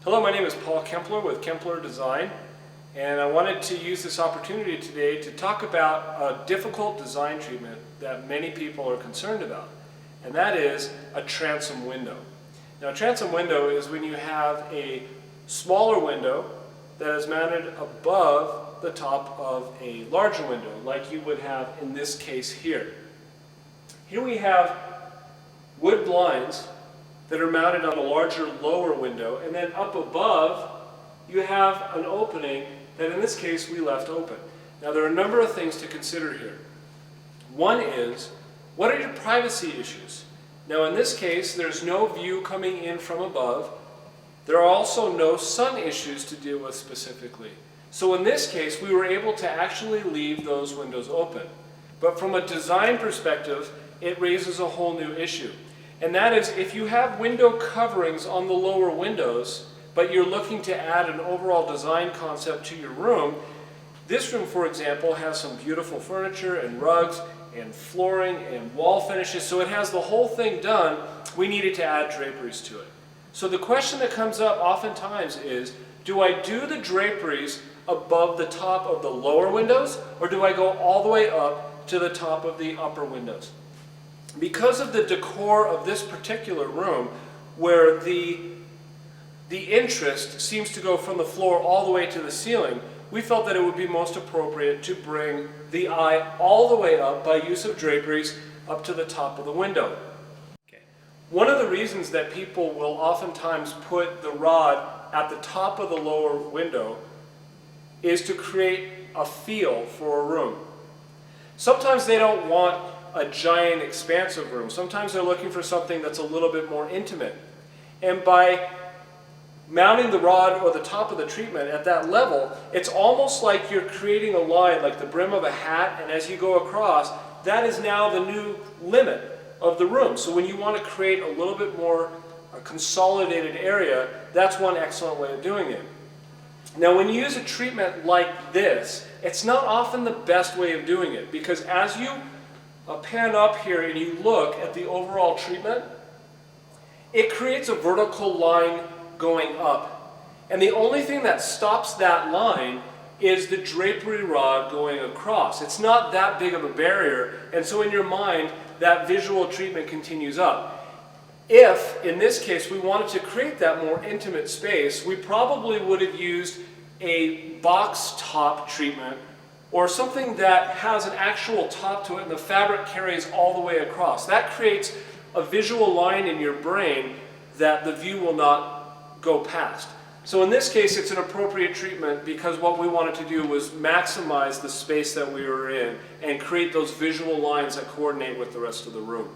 Hello, my name is Paul Kempler with Kempler Design, and I wanted to use this opportunity today to talk about a difficult design treatment that many people are concerned about, and that is a transom window. Now, a transom window is when you have a smaller window that is mounted above the top of a larger window, like you would have in this case here. Here we have wood blinds that are mounted on a larger lower window, and then up above you have an opening that in this case we left open. Now there are a number of things to consider here. One is, what are your privacy issues? Now in this case there's no view coming in from above. There are also no sun issues to deal with specifically. So in this case we were able to actually leave those windows open. But from a design perspective, it raises a whole new issue. And that is, if you have window coverings on the lower windows, but you're looking to add an overall design concept to your room, this room, for example, has some beautiful furniture and rugs and flooring and wall finishes, so it has the whole thing done. We needed to add draperies to it. So the question that comes up oftentimes is, do I do the draperies above the top of the lower windows, or do I go all the way up to the top of the upper windows? Because of the decor of this particular room, where the interest seems to go from the floor all the way to the ceiling, we felt that it would be most appropriate to bring the eye all the way up by use of draperies up to the top of the window. One of the reasons that people will oftentimes put the rod at the top of the lower window is to create a feel for a room. Sometimes they don't want a giant expansive room. Sometimes they're looking for something that's a little bit more intimate. And by mounting the rod or the top of the treatment at that level, it's almost like you're creating a line like the brim of a hat, and as you go across, that is now the new limit of the room. So when you want to create a little bit more consolidated area, that's one excellent way of doing it. Now when you use a treatment like this, it's not often the best way of doing it, because as you pan up here and you look at the overall treatment, it creates a vertical line going up. And the only thing that stops that line is the drapery rod going across. It's not that big of a barrier, and so in your mind, that visual treatment continues up. If, in this case, we wanted to create that more intimate space, we probably would have used a box top treatment, or something that has an actual top to it and the fabric carries all the way across. That creates a visual line in your brain that the view will not go past. So in this case, it's an appropriate treatment because what we wanted to do was maximize the space that we were in and create those visual lines that coordinate with the rest of the room.